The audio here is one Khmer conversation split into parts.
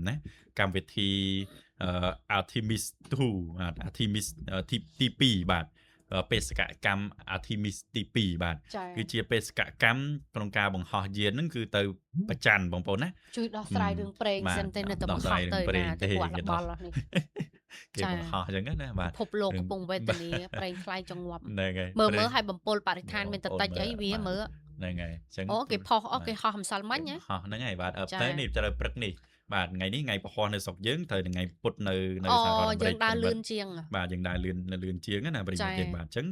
ណាកម្មវិធីArtemis 2 Artemis ទី2បាទបេសកកម្ម Artemis ទី2បាទគឺជាបេសកកម្មក្នុងការបង្ហោះយានហ្នឹងគឺទៅប្រច័ណ្ឌបងប្អូនណាជួយដោះស្រាយរឿងប្រេងសិនទៅនៅតែបង្ហោះទៅណាទៅពួករបល់នេះគេបង្ហោះអញ្ចឹងណាបាទភពលោកកំពុងវេទនាប្រេងថ្លៃចង្វាប់ហ្នឹងហើយមើលឲ្យបំពល់បរិស្ថានមានតតិចអីវាមើលហ្នឹងហើយអញ្ចឹងអូគេផុសគេហោះម្សិលមិញហោះហ្នឹងហើយបាទទៅនេះត្រូវព្រឹកនេះបាទថ្ងៃនេះថ្ងៃពហុនៅស្រុកយើងត្រូវថ្ងៃពុធនៅសហរដ្ឋអាមេរិកយើងដើរលឿនជាងបាទយើងដើរលឿនជាងណាប្រិយមិត្តយើងបាទអញ្ចឹង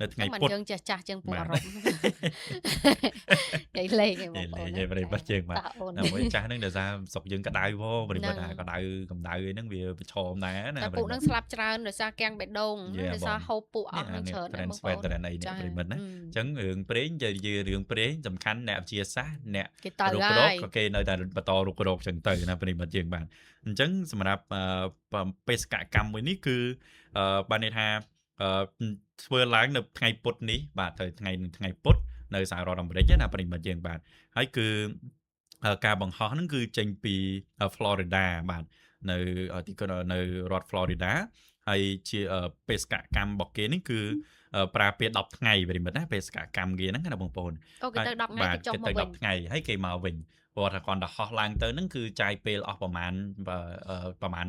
នៅថ្ងៃពុធយើងចាស់ជាងពួកអរ៉ុបនិយាយលេងបងប្អូននិយាយប្រិយមិត្តយើងបាទមួយចាស់ហ្នឹងដោយសារស្រុកយើងក្តៅហ៎ប្រិយមិត្តក្តៅកម្ដៅអីហ្នឹងវាប្រឈមដែរណាតែពួកហ្នឹងស្លាប់ច្រើនដោយសារកាំងបេះដូងដោយសារហូបពួកអស់ហ្នឹងច្រើនណាបងប្អូនត្រែនអីប្រិយមិត្តណាអញ្ចឹងរឿងប្រេងជារឿងប្រេងសំខាន់អ្នកវិទ្យាសាស្ត្រអ្នករុករកក៏គេនៅតែបន្តរុករកអញ្ចឹងទៅណាប្រិយមិត្តយើងបាទអញ្ចឹងសម្រាប់បេសកកម្មមួយនេះគឺបានន័យថាធ្វើឡើងនៅថ្ងៃពុធនេះបាទទៅថ្ងៃពុធនៅសហរដ្ឋអាមេរិកណាប្រិមិត្តយើងបាទហើយគឺការបង្ហោះហ្នឹងគឺចេញពី Florida បាទនៅទីក្រុងនៅរដ្ឋ Florida ហើយជាបេសកកម្មរបស់គេនេះគឺប្រើពេល10ថ្ងៃប្រិមិត្តណាបេសកកម្មគេហ្នឹងណាបងប្អូនអូគេទៅ10ថ្ងៃគេចុះមកវិញ10ថ្ងៃហើយគេមកវិញព្រោះថាគាត់ទៅហោះឡើងទៅហ្នឹងគឺចាយពេលអស់ប្រហែល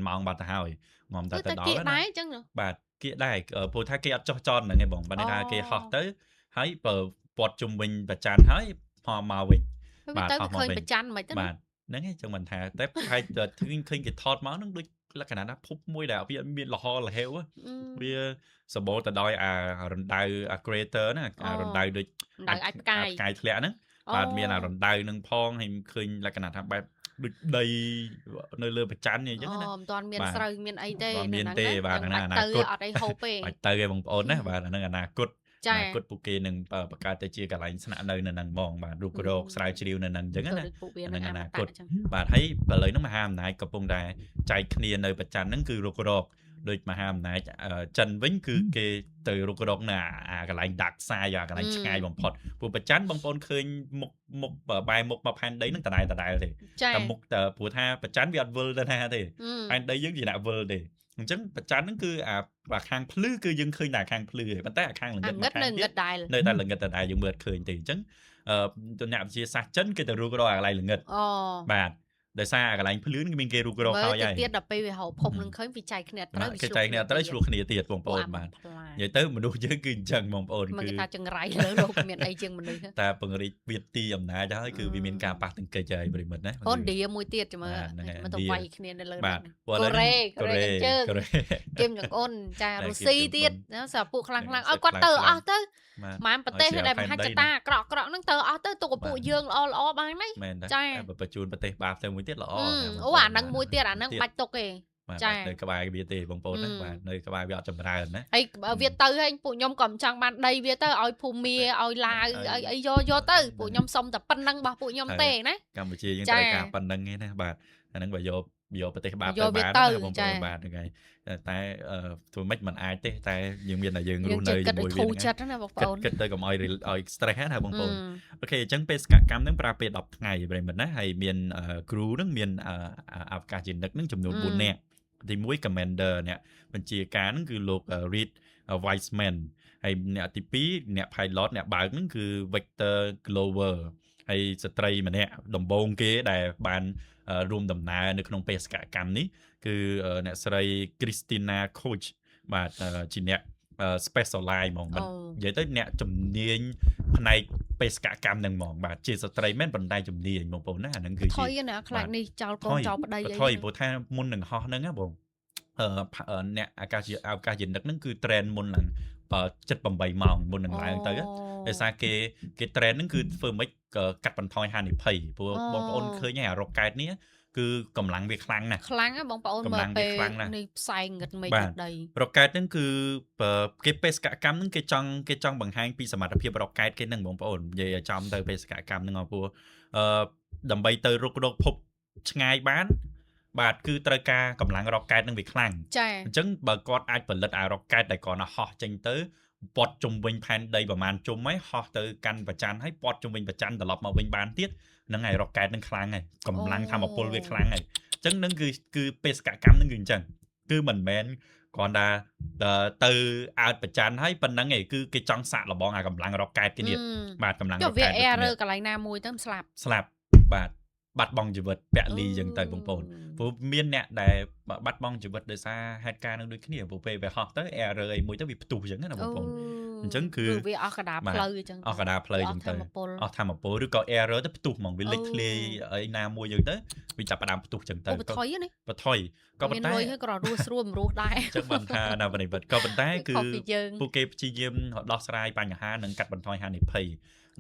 ម៉ោងបាត់ទៅហើយងំតែទៅដល់ណាដែរអញ្ចឹងបាទគៀកដែរព្រោះថាគេអត់ចោះចន់ហ្នឹងឯងបងបានថាគេហោះទៅហើយពាត់ជុំវិញប្រច័ណ្ឌហើយមកវិញបាទទៅឃើញប្រច័ណ្ឌមិនទៅបាទហ្នឹងឯងចឹងមិនថាតែហើយឃើញគេថតមកហ្នឹងដូចលក្ខណៈថាភពមួយដែលវាមានលហលហេវវាសម្បូរទៅដោយរណ្ដៅcrater ណារណ្ដៅដូចអាចផ្កាយធ្លាក់ហ្នឹងបាទមានរណ្ដៅនឹងផងហើយឃើញលក្ខណៈថាបែបដូចដីនៅលើប្រច័ណ្ឌនេះអញ្ចឹងណាមិនទាន់មានស្រូវមានអីទេមានទេបាទអនាគតអត់អីហូបទេបាច់ទៅឯងបងប្អូនណាបាទអានឹងអនាគតពួកគេនឹងបង្កើតទៅជាកន្លែងស្នាក់នៅនៅនឹងហ្មងបាទរុករកស្រាវជ្រាវនៅនឹងអញ្ចឹងណានឹងអនាគតបាទហើយឥឡូវហ្នឹងមហាអំណាចកំពុងតែចែកគ្នានៅប្រច័ណ្ឌហ្នឹងគឺរុករកដូចមហាអំណាចចិនវិញគឺគេទៅរុករកនៅកន្លែងដាក់ខ្សែកន្លែងឆ្ងាយបំផុតព្រោះប្រច័ណ្ឌបងប្អូនឃើញមុខបែរមុខមកផែនដីហ្នឹងដដែលទេតែមុខព្រោះថាប្រច័ណ្ឌវាអត់វិលទៅណាទេផែនដីយើងជាអ្នកវិលទេអញ្ចឹងប្រច័ណ្ឌហ្នឹងគឺខាងភ្លឺគឺយើងឃើញតែខាងភ្លឺទេប៉ុន្តែខាងល្ងិតនៅតែល្ងិតដែរយើងមើលឃើញទេអញ្ចឹងអ្នកវិទ្យាសាស្ត្រចិនគេទៅរុករកកន្លែងល្ងិតបាទដោយសារកន្លែងភ្លឺនឹងមានគេរុករកហើយហើយទៀតដល់ពេលវាហៅភពនឹងឃើញវាចែកគ្នាត្រូវគេចែកគ្នាត្រូវឆ្លោះគ្នាទៀតបងប្អូនបាទនិយាយទៅមនុស្សយើងគឺអញ្ចឹងបងប្អូនគឺថាចង្រៃលើលោកមានអីជាងមនុស្សតែពង្រីកវាទីអំណាចហើយគឺវាមានការប៉ះទង្គិចហើយប្រិមិត្តណាអូឥណ្ឌាមួយទៀតចាំមើលមិនទៅវាយគ្នានៅលើបាទកូរ៉េជើងគឹមចង្អ៊ុនចារុស្ស៊ីទៀតសារពួកខ្លាំងឲ្យគាត់ទៅអស់ទៅម៉ានប្រទេសដែលមហាចតាក្រក់ហ្នឹងទៅអស់ទៅទុកពួកយើងល្អបានហ្នឹងចាបញ្ជូនប្រទេសបាបទៅមួយទៀតល្អអូអាហ្នឹងមួយទៀតអាហ្នឹងបាច់ទុកទេចានៅក្បែរវាទេបងប្អូនណាបាទនៅក្បែរវាអត់ចម្រើនណាហើយវាទៅហើយពួកខ្ញុំក៏មិនចង់បានដីវាទៅឲ្យភូមាឲ្យឡាវអីយកទៅពួកខ្ញុំសុំតែប៉ុណ្្នឹងរបស់ពួកខ្ញុំទេណាកម្ពុជាយើងត្រូវការប៉ុណ្្នឹងទេណាបាទអាហ្នឹងបើយកប្រទេសបាបទៅបានណាបងប្អូនបាទហ្នឹងហើយតែធ្វើម៉េចមិនអាចទេតែយើងមានតែយើងរស់នៅជាមួយវាគិតទៅកុំឲ្យ stress ណាបងប្អូនអូខេអញ្ចឹងបេសកកម្មហ្នឹងប្រើពេល10ថ្ងៃប្រិមិត្តណាហើយមានគ្រូហ្នឹងមានអវកាសយានិកហ្នឹងចំនួន4នាក់ទី1 commander អ្នកបញ្ជាការហ្នឹងគឺលោក Reed Wiseman ហើយអ្នកទី2អ្នក pilot អ្នកបើកហ្នឹងគឺ Victor Glover ហើយស្ត្រីម្នាក់ដំបូងគេដែលបានរួមដំណើរនៅក្នុងបេសកកម្មនេះគឺអ្នកស្រី Christina Koch បាទជាអ្នក specialize ហ្មងបាទនិយាយទៅអ្នកជំនាញផ្នែកបេសកកម្មហ្នឹងហ្មងបាទជាស្ត្រីមែនប៉ុន្តែជំនាញបងប្អូនណាអាហ្នឹងគឺថយណាខ្លាចនេះចោលកូនចោលប្តីអីថយព្រោះថាមុននឹងហោះហ្នឹងណាបងអ្នកអវកាសយានិកហ្នឹងគឺ train មុនឡើង78ម៉ោងមុននឹងឡើងទៅដោយសារគេ train ហ្នឹងគឺធ្វើម៉េចកាត់បន្ថយហានិភ័យព្រោះបងប្អូនឃើញហើយរ៉ុកកែតនេះគឺកម្លាំងវាខ្លាំងណាស់ខ្លាំងណាស់បងប្អូនមើលពេលនេះផ្សែងងឹតមេឃដីរ៉ុកកែតហ្នឹងគឺគេបេសកកម្មហ្នឹងគេចង់បង្ហាញពីសមត្ថភាពរ៉ុកកែតគេហ្នឹងបងប្អូននិយាយឲ្យចំទៅបេសកកម្មហ្នឹងព្រោះដើម្បីទៅរុករកភពឆ្ងាយបានបាទគឺត្រូវការកម្លាំងរ៉ុកកែតនឹងវាខ្លាំងអញ្ចឹងបើគាត់អាចផលិតរ៉ុកកែតដែលគាត់ហោះចេញទៅពាត់ជុំវិញផែនដីប្រហែលជុំហើយហោះទៅកាន់ប្រច័ណ្ឌហើយពាត់ជុំវិញប្រច័ណ្ឌត្រឡប់មកវិញបានទៀតហ្នឹងហើយរ៉ុកកែតនឹងខ្លាំងហើយកម្លាំងថាមពលវាខ្លាំងហើយ ចឹងនឹងគឺបេសកកម្មនឹងគឺអញ្ចឹងគឺមិនមែនគ្រាន់តែទៅអើតប្រច័ណ្ឌហើយប៉ុណ្្នឹងឯងគឺគេចង់សាក់លបងអាកម្លាំងរកកែតគេទៀតបាទកម្លាំងរកកែតវាអែរើកន្លែងណាមួយទៅស្លាប់បាទបាត់បង់ជីវិតពលីចឹងទៅបងប្អូនព្រោះមានអ្នកដែលបាត់បង់ជីវិតដោយសារហេតុការណ៍នឹងដូចគ្នាព្រោះពេលវាហោះទៅអែរើអីមួយទៅវាផ្ទុះចឹងណាបងប្អូនអញ្ចឹងគឺវាអស់កដាផ្លូវចឹងអស់កដាផ្លូវចឹងទៅអស់ធម្មពលឬក៏អែរើទៅផ្ទុះហ្មងវាលេចធ្លាយអីណាមួយចឹងទៅវាចាប់ផ្ដើមផ្ទុះចឹងទៅបថុយណាបថុយក៏ប៉ុន្តែមានលុយហើយក៏រស់ស្រួលមិនរស់ដែរចឹងបានថាណាបនិបត្តិក៏ប៉ុន្តែគឺពួកគេព្យាយាមដោះស្រាយបញ្ហានិងកាត់បន្ថយហានិភ័យ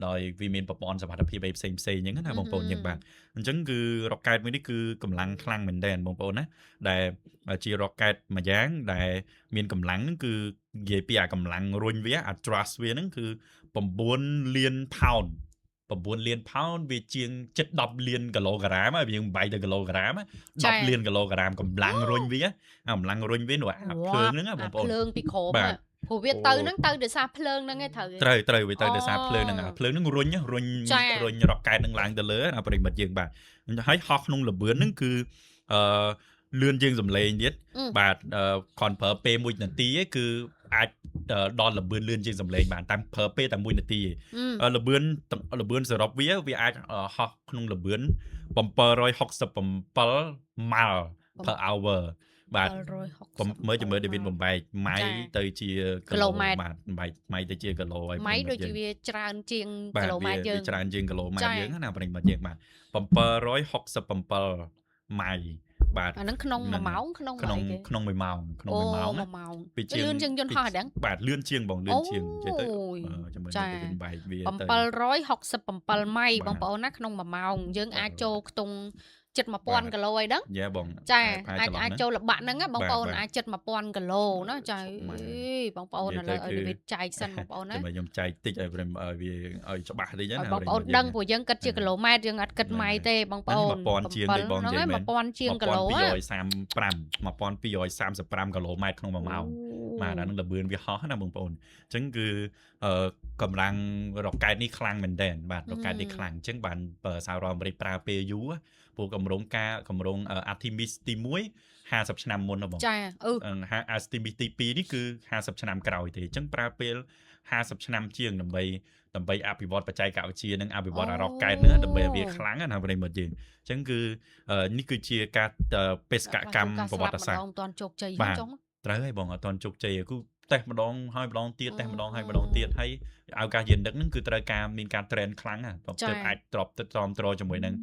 ដោយវាមានប្រព័ន្ធសុវត្ថិភាពផ្សេងអញ្ចឹងណាបងប្អូនយើងបាទអញ្ចឹងគឺរ៉ុកកែតមួយនេះគឺកម្លាំងខ្លាំងមែនទែនបងប្អូនណាដែលជារ៉ុកកែតមួយយ៉ាងដែលមានកម្លាំងហ្នឹងគឺនិយាយពីអាកម្លាំងរុញវាអា thrust វាហ្នឹងគឺ9លានផោន9លានផោនវាជាង10លានគីឡូក្រាមវាបែកទៅគីឡូក្រាម10លានគីឡូក្រាមកម្លាំងរុញវាកម្លាំងរុញវានោះអាភ្លើងហ្នឹងបងប្អូនភ្លើងពីក្រោមព្រោះវាទៅហ្នឹងទៅដោយសារភ្លើងហ្នឹងឯងត្រូវវាទៅដោយសារភ្លើងហ្នឹងភ្លើងហ្នឹងរុញរ៉ុកកែតហ្នឹងឡើងទៅលើអាប្រិមិត្តយើងបាទហើយហោះក្នុងលបឿនហ្នឹងគឺលឿនជាងសំឡេងទៀតបាទគ្រាន់ប្រើពេល1នាទីឯងគឺអាចដល់លបឿនលឿនជាងសំឡេងបានតាមប្រើពេលតែ1នាទីឯងលបឿនសរុបវាអាចហោះក្នុងលបឿន767 mile per hour បាទមើលជាមួយដេវីនបំបែកម៉ៃទៅជាគីឡូម៉ែត្របាទម៉ៃទៅជាគីឡូហើយម៉ៃដូចជាវាច្រើនជាងគីឡូម៉ែត្រយើងច្រើនជាងគីឡូម៉ែត្រយើងណាប្រិមិត្តយើងបាទ767ម៉ៃបាទអាហ្នឹងក្នុង1ម៉ោងក្នុង1ម៉ោងវាលឿនជាងយន្តហោះហ្នឹងបាទលឿនជាងបងលឿនជាងនិយាយទៅជាមួយដេវីនបែកវាទៅ767ម៉ៃបងប្អូនណាក្នុង1ម៉ោងយើងអាចចូលខ្ទង់ចិត្ត1000គីឡូអីហ្នឹងយ៉ាបងចាអាចចូលល្បាក់ហ្នឹងបងប្អូនអាចចិត្ត1000គីឡូណាចាបងប្អូនឥឡូវឲ្យវិចែកសិនបងប្អូនណាខ្ញុំចែកតិចឲ្យវាឲ្យច្បាស់តិចណាបងប្អូនដឹងព្រោះយើងគិតជាគីឡូម៉ែត្រយើងអត់គិតម៉ៃទេបងប្អូន1000ជាងទេបងនិយាយមែន1000ជាងគីឡូ1235គីឡូម៉ែត្រក្នុង1ម៉ោងបាទអានឹងលបឿនវាហោះណាបងប្អូនអញ្ចឹងគឺកម្លាំងរ៉ុកកែតនេះខ្លាំងមែនទែនបាទរ៉ុកកែតនេះខ្លាំងអញ្ចឹងបានសហរដ្ឋអាមេរិកប្រើពេលយូរព្រោះកម្រងArtemis ទី1 50ឆ្នាំមុនបងចាArtemis ទី2នេះគឺ50ឆ្នាំក្រោយទេអញ្ចឹងប្រើពេល50ឆ្នាំជាងដើម្បីអភិវឌ្ឍបច្ចេកវិទ្យានិងអភិវឌ្ឍរ៉ុកកែតនេះដើម្បីវាខ្លាំងណាប្រិមិត្តយើងអញ្ចឹងគឺនេះគឺជាការបេសកកម្មប្រវត្តិសាស្ត្រមិនទាន់ជោគជ័យចុងត្រូវហើយបងអត់ទាន់ជោគជ័យគឺតេស្តម្ដងហើយម្ដងទៀតតេស្តម្ដងហើយម្ដងទៀតហើយឱកាសយានដឹកហ្នឹងគឺត្រូវការមានការ train ខ្លាំងណាទើបអាចទ្រាំទ្រជាមួយនឹង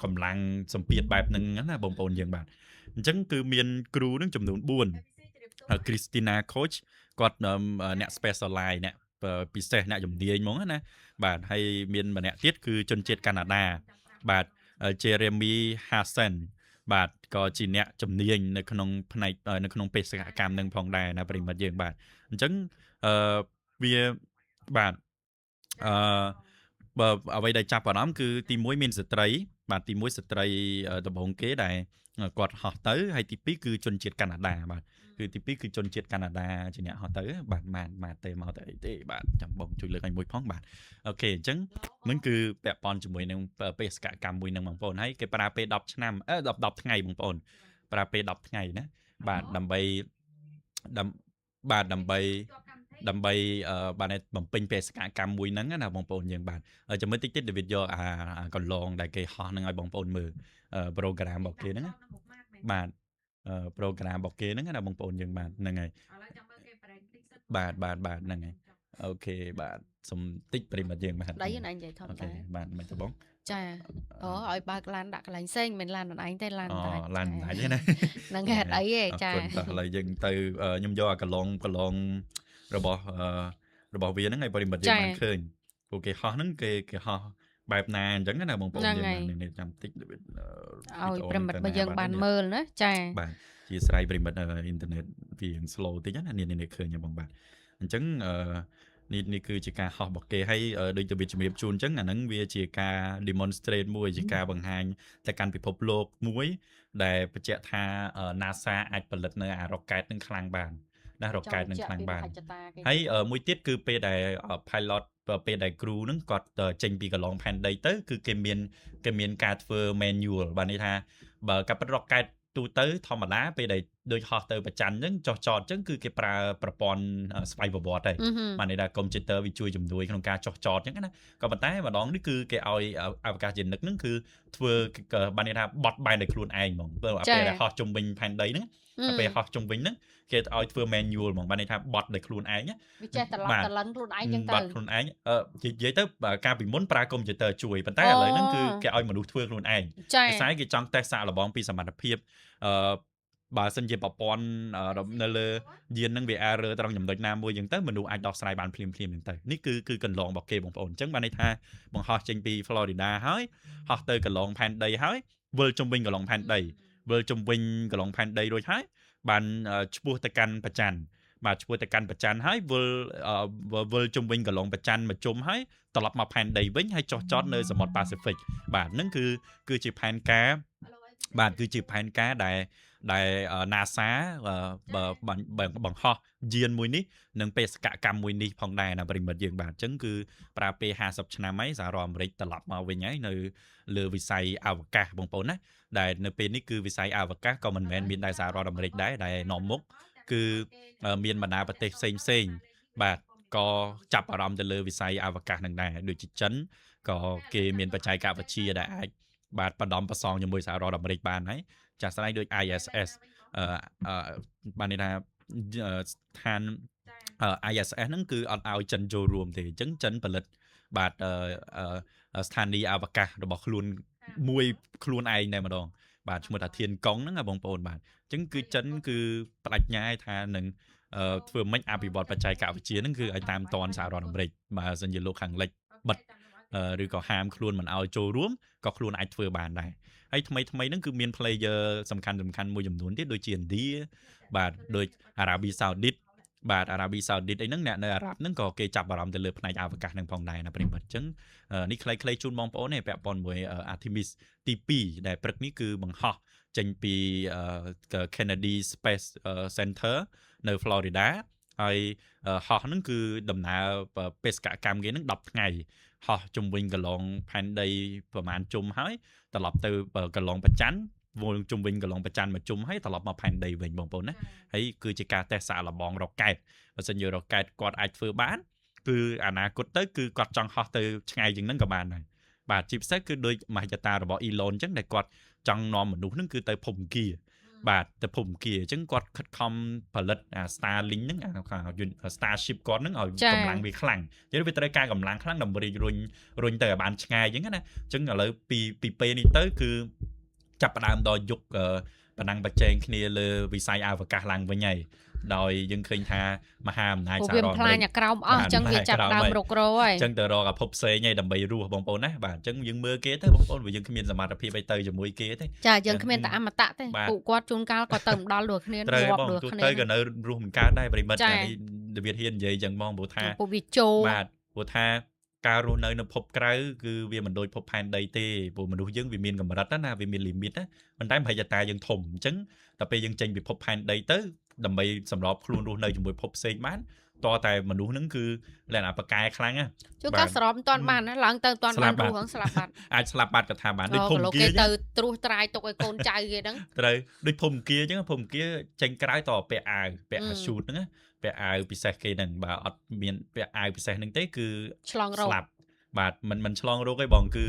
កម្លាំងសម្ពាធបែបហ្នឹងណាបងប្អូនយើងបាទអញ្ចឹងគឺមានគ្រូនឹងចំនួន4 Christina Koch គាត់អ្នក specialize អ្នកពិសេសអ្នកជំនាញហ្មងណាបាទហើយមានម្នាក់ទៀតគឺជនជាតិកាណាដាបាទ Jeremy Hansen បាទក៏ជាអ្នកជំនាញនៅក្នុងផ្នែកនៅក្នុងបេសកកម្មនឹងផងដែរណាប្រិមិត្តយើងបាទអញ្ចឹងវាបាទបើអ្វីដែលចាប់អារម្មណ៍គឺទី1មានស្ត្រីបាទទី1ស្ត្រីដំបងគេដែលគាត់ហោះទៅហើយទី2គឺជនជាតិកាណាដាបាទគឺទី2គឺជនជាតិកាណាដាជាអ្នកហោះទៅបាទមកទេមកទៅអីទេបាទចាំបងជួយលើកឲ្យមួយផងបាទអូខេអញ្ចឹងនឹងគឺពាក់ព័ន្ធជាមួយនឹងបេសកកម្មមួយនឹងបងប្អូនហើយគេប្រើពេល10ឆ្នាំ10ថ្ងៃបងប្អូនប្រើពេល10ថ្ងៃណាបាទដើម្បីបាទបំពេញបេសកកម្មមួយហ្នឹងណាបងប្អូនយើងបាទចាំមើលតិចដេវីតយកកន្លងដែលគេហោះហ្នឹងឲ្យបងប្អូនមើលប្រូក្រាមរបស់គេហ្នឹងបាទប្រូក្រាមរបស់គេហ្នឹងណាបងប្អូនយើងបាទហ្នឹងហើយបាទហ្នឹងហើយអូខេបាទសុំតិចប្រិមិត្តយើងបាទដៃហ្នឹងឯងនិយាយធម្មតាបាទមិនទេបងចាឲ្យបើកឡានដាក់កន្លែងផ្សេងមិនឡានឯងទេឡានតែឡានឯងទេណាហ្នឹងហេតុអីទេចាឥឡូវយើងទៅខ្ញុំយកអាកន្លងរបស់វាហ្នឹងឲ្យប្រិមិត្តយើងបានឃើញព្រោះគេហោះហ្នឹងគេហោះបែបណាអញ្ចឹងណាបងប្អូនយើងចាំតិចឲ្យប្រិមិត្តរបស់យើងបានមើលណាចាបាទជាស្រ័យប្រិមិត្តអ៊ីនធឺណិតវា slow តិចណានេះឃើញបងបាទអញ្ចឹងនេះគឺជាការហោះរបស់គេហើយដូចទៅវាជំរាបជូនអញ្ចឹងអាហ្នឹងវាជាការ demonstrate មួយជាការបង្ហាញទៅកាន់ពិភពលោកមួយដែលបញ្ជាក់ថា NASA អាចផលិតនៅអារ៉ុកកែតនឹងខ្លាំងបានណារ៉ុកកែតនឹងខ្លាំងបានហើយមួយទៀតគឺពេលដែល pilot ពេលដែលគ្រូហ្នឹងគាត់ចេញពីកន្លងផែនដីទៅគឺគេមានការធ្វើ manual បានន័យថាបើកាប់រកកែតទូទៅធម្មតាពេលដែលដូចហោះទៅប្រច័ណ្ឌអញ្ចឹងចោះចតអញ្ចឹងគឺគេប្រើប្រព័ន្ធស្វ័យប្រវត្តិហើយបានន័យថាកុំព្យូទ័រវាជួយជំនួយក្នុងការចោះចតអញ្ចឹងណាក៏ប៉ុន្តែម្ដងនេះគឺគេឲ្យអវកាសយានិកហ្នឹងគឺធ្វើបានន័យថាបត់បែនដោយខ្លួនឯងហ្មងពេលដែលហោះជុំវិញផែនដីហ្នឹងពេលហោះជុំវិញហ្នឹងគេឲ្យធ្វើ manual ហ្មងបានន័យថាបត់ដោយខ្លួនឯងវាចេះត្រឡប់ត្រឡឹងខ្លួនឯងអញ្ចឹងទៅបត់ខ្លួនឯងនិយាយទៅការពីមុនប្រើកុំព្យូទ័រជួយប៉ុន្តែឥឡូវហ្នឹងគឺគេឲ្យមនុស្សធ្វើខ្លួនឯងភាសាគេចង់តេស្តសាកល្បងពីសមត្ថភាពបើសិនជាប្រព័ន្ធនៅលើយានហ្នឹងវា error ត្រង់ចំណុចណាមួយអញ្ចឹងទៅមនុស្សអាចដោះស្រាយបានភ្លាមៗអញ្ចឹងទៅនេះគឺកន្លងរបស់គេបងប្អូនអញ្ចឹងបានន័យថាបង្ហោះចេញពី Florida ហើយហោះទៅកន្លងផែនដីហើយវិលជុំវិញកន្លងផែនដីវិលជុំវិញកន្លងផែនដីរួចហើយបានឈ្មោះទៅកាន់ប្រច័ណ្ឌបាទឈ្មោះទៅកាន់ប្រច័ណ្ឌហើយវិលជុំវិញកន្លងប្រច័ណ្ឌមកជុំហើយត្រឡប់មកផែនដីវិញហើយចុះចតនៅសមុទ្រ Pacific បាទហ្នឹងគឺជាផែនការបាទគឺជាផែនការដែល NASA បង្ហោះយានមួយនេះនិងបេសកកម្មមួយនេះផងដែរណាប្រិមិត្តយើងបាទអញ្ចឹងគឺប្រើពេល50ឆ្នាំហើយសហរដ្ឋអាមេរិកត្រឡប់មកវិញហើយនៅលើវិស័យអវកាសបងប្អូនណាដែលនៅពេលនេះគឺវិស័យអវកាសក៏មិនមែនមានតែសហរដ្ឋអាមេរិកដែរដែលនាំមុខគឺមានបណ្ដាប្រទេសផ្សេងបាទក៏ចាប់អារម្មណ៍ទៅលើវិស័យអវកាសនឹងដែរដូចជាចិនក៏គេមានបច្ចេកវិទ្យាដែលអាចបាទបដំប្រសងជាមួយសហរដ្ឋអាមេរិកបានហើយចាស់ស្ដីដូច ISS បានន័យថាស្ថាន ISS ហ្នឹងគឺអត់ឲ្យចិនចូលរួមទេអញ្ចឹងចិនផលិតបាទស្ថានីយ៍អវកាសរបស់ខ្លួនមួយខ្លួនឯងតែម្ដងបាទឈ្មោះថាធានកុងហ្នឹងបងប្អូនបាទអញ្ចឹងគឺចិនគឺបដិញ្ញាថានឹងធ្វើម៉េចអភិវឌ្ឍបច្ចេកវិទ្យាហ្នឹងគឺឲ្យតាមតាន់សហរដ្ឋអាមេរិកបើសិនជាលោកខាងលិចបិទឬក៏ហាមខ្លួនមិនឲ្យចូលរួមក៏ខ្លួនអាចធ្វើបានដែរហើយថ្មីហ្នឹងគឺមាន player សំខាន់មួយចំនួនទៀតដូចជាឥណ្ឌាបាទដូចអារ៉ាប៊ីសាអូឌីតបាទអារ៉ាប៊ីសាអូឌីតអីហ្នឹងអ្នកនៅអារ៉ាប់ហ្នឹងក៏គេចាប់អារម្មណ៍ទៅលើផ្នែកអវកាសហ្នឹងផងដែរណាប្រិមិត្តអញ្ចឹងនេះខ្លីៗជូនបងប្អូននេះពាក់ព័ន្ធមួយ Artemis ទី2ដែលព្រឹកនេះគឺបង្ហោះចេញពី Kennedy Space Center នៅ Florida ហើយហោះហ្នឹងគឺដំណើរបេសកកម្មគេហ្នឹង10ថ្ងៃហោះជុំវិញកន្លងផែនដីប្រហែលជុំហើយត្រឡប់ទៅកន្លងប្រច័ណ្ឌវល់ជុំវិញកន្លងប្រច័ណ្ឌមកជុំហើយត្រឡប់មកផែនដីវិញបងប្អូនណាហើយគឺជាការតេស្តសាកល្បងរ៉ុកកែតបើសិនជារ៉ុកកែតគាត់អាចធ្វើបានគឺអនាគតទៅគឺគាត់ចង់ហោះទៅឆ្ងាយជាងហ្នឹងក៏បានដែរបាទជាពិសេសគឺដូចមហិច្ឆតារបស់ Elon អញ្ចឹងដែលគាត់ចង់នាំមនុស្សហ្នឹងគឺទៅភពអង្គារបាទទៅភពអង្គារអញ្ចឹងគាត់ខិតខំផលិតStarlink ហ្នឹងStarship គាត់ហ្នឹងឲ្យកម្លាំងវាខ្លាំងអញ្ចឹងវាត្រូវការកម្លាំងខ្លាំងដើម្បីរុញទៅឲ្យបានឆ្ងាយអញ្ចឹងណាអញ្ចឹងឥឡូវពីពេលនេះទៅគឺចាប់ផ្ដើមដល់យុគបណ្ដាំងប្រជែងគ្នាលើវិស័យអវកាសឡើងវិញហើយដោយយើងឃើញថាមហាអំណាចសហរដ្ឋអាមេរិកវាផ្លាញក្រោមអស់អញ្ចឹងវាចាប់ដើមរុករកហើយអញ្ចឹងទៅរកអាភពផ្សេងហើយដើម្បីរស់បងប្អូនណាបាទអញ្ចឹងយើងមើលគេទៅបងប្អូនវាយើងគ្មានសមត្ថភាពអីទៅជាមួយគេទេចាយើងគ្មានតែអមតៈទេពួកគាត់ជួនកាលក៏ទៅមិនដល់ដូចគ្នាងាប់ដូចគ្នាទៅក៏នៅរស់មិនកើតដែរប្រិមិត្តនេះវិទ្យានិយាយអញ្ចឹងបងព្រោះថាពួកវាចូលបាទព្រោះថាការរស់នៅភពក្រៅគឺវាមិនដូចភពផែនដីទេព្រោះមនុស្សយើងវាមានកម្រិតណាវាមានលីមីតណាប៉ុន្តែមហិច្ឆតាយើងធំអញ្ចឹងដល់ពេលយើងចេញពីភពផែនដីទៅដើម្បីសម្របខ្លួនរស់នៅជាមួយភពផ្សេងបានតើតែមនុស្សហ្នឹងគឺលក្ខណៈប្រកែខ្លាំងណាជួនកាលសរមមិនទាន់បានណាឡើងទៅមិនទាន់បានរស់ហ្នឹងស្លាប់បាត់អាចស្លាប់បាត់ក៏ថាបានដូចភូមិគាគេទៅត្រួសត្រាយទុកឲ្យកូនចៅគេហ្នឹងត្រូវដូចភូមិគាអញ្ចឹងភូមិគាចេញក្រៅតពាក់អាវពាក់ស៊ូតហ្នឹងណាពាក់អាវពិសេសគេហ្នឹងបើអត់មានពាក់អាវពិសេសហ្នឹងទេគឺឆ្លងរោគស្លាប់បាទមិនឆ្លងរោគទេបងគឺ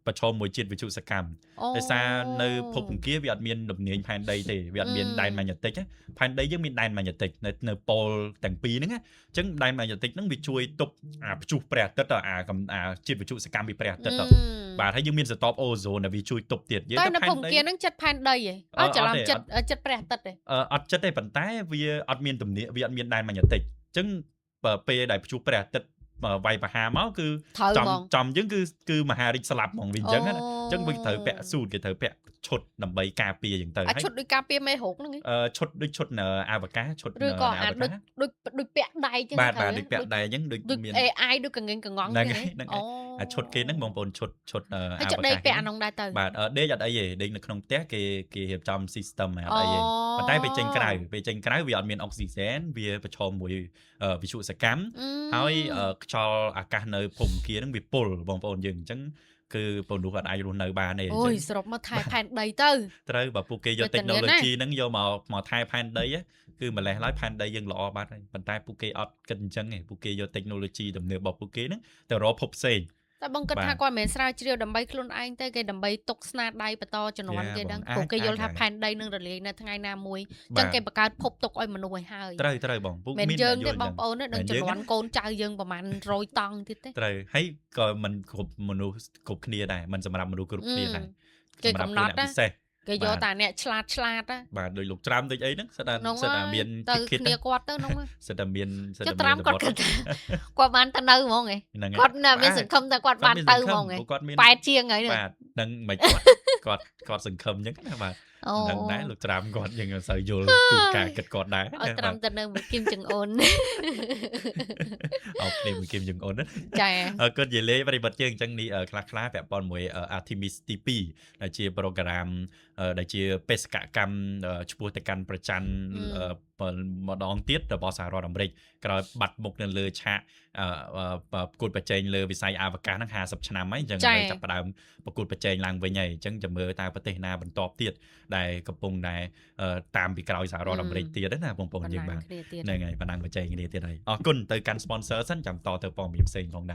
ប្រឈមមួយជាតិវិទ្យុសកម្មដោយសារនៅភពអង្គារវាអត់មានលំនាញផែនដីទេវាអត់មានដែនម៉ាញ៉េទិកផែនដីយើងមានដែនម៉ាញ៉េទិកនៅប៉ូលទាំងពីរហ្នឹងអញ្ចឹងដែនម៉ាញ៉េទិកហ្នឹងវាជួយទប់ព្យុះព្រះអាទិត្យជាតិវិទ្យុសកម្មពីព្រះអាទិត្យបាទហើយយើងមានសតបអូโซនដែលវាជួយទប់ទៀតយើងតែនៅភពអង្គារហ្នឹងចិត្តផែនដីហ៎អត់ច្រឡំចិត្តព្រះអាទិត្យទេអត់ចិត្តទេប៉ុន្តែវាអត់មានទំនាវាអត់មានដែនម៉ាញ៉េទិកអញ្ចឹងពេលដែលព្យុះព្រះអាទិត្យវាយបហាមកគឺចំយើងគឺមហារាជស្លាប់ហ្មងវិញអញ្ចឹងណាអញ្ចឹងវាត្រូវពាក់ស៊ូតគេត្រូវពាក់ឈុតដើម្បីការពារអញ្ចឹងទៅហើយឈុតដូចការពារមេរោគហ្នឹងឈុតដូចឈុតនៅអវកាសឈុតឬក៏ដូចពាក់ដៃអញ្ចឹងបាទដូចពាក់ដៃអញ្ចឹងដូចមាន AI ដូចកងកងហ្នឹងអូ ឈុតគេហ្នឹងបងប្អូនឈុតហើយចុះដេកពាក់អានោះដែរទៅបាទដេកអត់អីទេដេកនៅក្នុងផ្ទះគេរៀបចំ system អត់អីទេប៉ុន្តែពេលចេញក្រៅវាអត់មានអុកស៊ីហ្សែនវាប្រឈមមួយវិទ្យុសកម្មហើយខ្យល់អាកាសនៅភូមិគាហ្នឹងវាពុលបងប្អូនយើងអញ្ចឹងគឺពលនោះអត់អាចរស់នៅបានទេអូយសរុបមកថែផែនដីទៅត្រូវបើពួកគេយក technology ហ្នឹងយកមកថែផែនដីគឺម្លេះឡើយផែនដីយើងល្អបាត់ហើយប៉ុន្តែពួកគេអត់គិតអញ្ចឹងទេពួកគេយក technology ទំនើបរបស់ពួកគេហ្នឹងទៅរកភពផ្សេងតែបងគិតថាគាត់មិនមែនស្រាវជ្រាវដើម្បីខ្លួនឯងទេគេដើម្បីទុកស្នាដៃបន្តជំនាន់គេដឹងពួកគេយល់ថាផែនដីនឹងរលាយនៅថ្ងៃណាមួយអញ្ចឹងគេបង្កើតភពទុកឲ្យមនុស្សឲ្យហើយត្រូវបងពួកមានយើងទេបងប្អូននឹងជំនាន់កូនចៅយើងប្រហែល100តង់ទៀតទេត្រូវហើយក៏មិនគ្រប់មនុស្សគ្រប់គ្នាដែរមិនសម្រាប់មនុស្សគ្រប់គ្នាដែរគេកំណត់ណាគេយកតែអ្នកឆ្លាតបាទដោយលោកច្រាំដូចអីហ្នឹងសិតតែមានទៅគ្នាគាត់ទៅហ្នឹងសិតតែមានច្រាំគាត់គាត់បានទៅនៅហ្មងឯងគាត់មានសង្ឃឹមថាគាត់បានទៅហ្មងឯង8ជាងហើយបាទនឹងមិនគាត់សង្ឃឹមអញ្ចឹងណាបាទដឹងដែរលោកច្រាំគាត់យើងមិនសូវយល់ពីការគិតគាត់ដែរអត់ត្រាំទៅនឹងមួយគីមចង្អុនអោគ្នាមួយគីមចង្អុនចាគាត់និយាយលេប្រិបត្តិយើងអញ្ចឹងនេះខ្លះពាក់ព័ន្ធមួយ Artemis ទី2ដែលជា program ដែលជាបេសកកម្មឈ្មោះទៅកាន់ប្រច័ណ្ឌម្ដងទៀតរបស់សហរដ្ឋអាមេរិកក្រោយបាត់មុខនៅលើឆាកប្រកួតប្រជែងលើវិស័យអវកាសហ្នឹង50ឆ្នាំហើយអញ្ចឹងទៅចាប់ផ្ដើមប្រកួតប្រជែងឡើងវិញហើយអញ្ចឹងចាំមើលតើប្រទេសណាបន្តទៀតដែលកំពុងតែតាមពីក្រោយសហរដ្ឋអាមេរិកទៀតណាបងប្អូនយើងបាទហ្នឹងហើយបណ្ដាំប្រជែងគ្នាទៀតហើយអរគុណទៅកាន់ sponsor សិនចាំតទៅព័ត៌មានផ្សេងផងដែរ